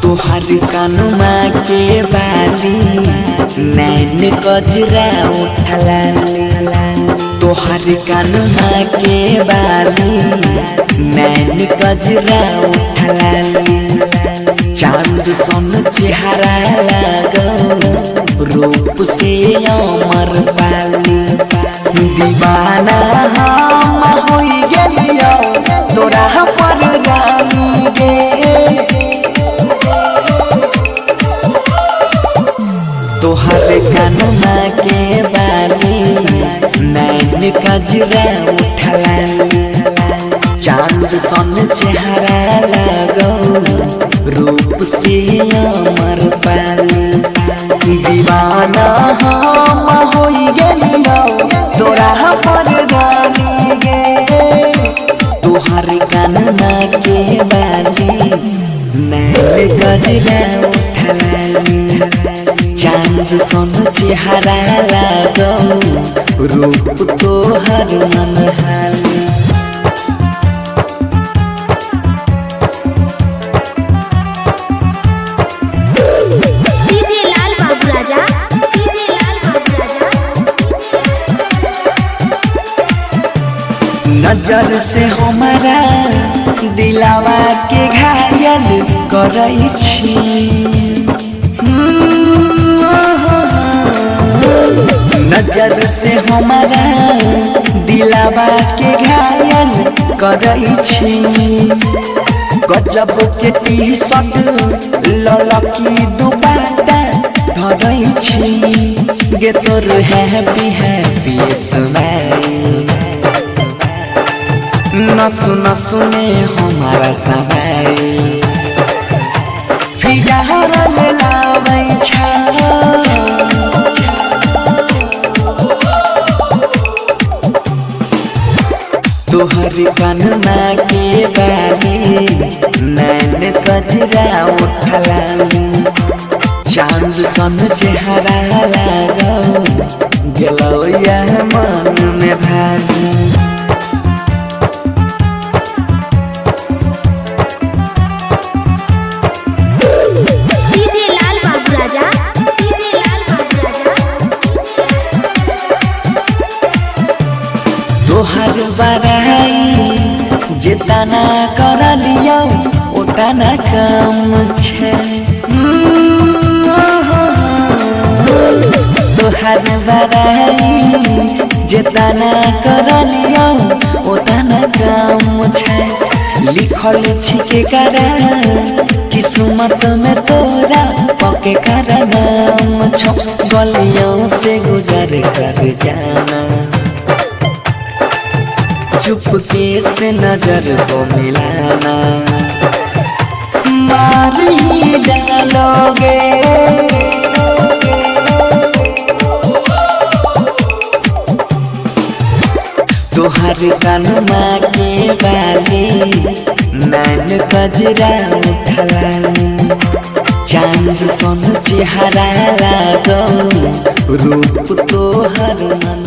तोहर कानुमा के बाली नैन गजरा उठला तोहर कानुमा के बाली नैन गजरा उठला चांद सन चेहरा लगो रूप से अमर पाली दीवाना हम होई गेलियो तोरा पर रानी गे तोहर कानुमा के बाली नैन गजरा उठला चांद सन चेहरा लगो रूप से अमर पाली दीवाना हम होई गेलियो तोरा पर रानी गे तोहर कानुमा के बाली नैन गजरा उठला चांद सन चेहरा लगो रूप तोहर मनहाली नजर से हमारा दिलावा के घायल करई छी नजर से हमारा दिलावा के घायल करई छी गजब के टी-शर्ट ललकी दुपट्टा धरई छी गे तोर हैप्पी हैप्पी स्माइल नसु नसुने हमारा सवाई फिगर में लाबै छा तोहर कानुमा के बाली नैन गजरा उठला चांद सन चेहरा लगो गेलो यह मन में भागी तोहर बड़ाई जितना कर लियो उतना कम छे तोहर बड़ाई जितना कर लियो उतना कम छे लिखल छिके करा किस्मत में तोरा पके कर नाम छो गलियों से गुजर कर जाना चुपके से नजर को मिलाना मार ही डालोगे तोहर कानुमा के बाली नैन गजरा उठला चांद सन चेहरा लगो रूप तोहर मन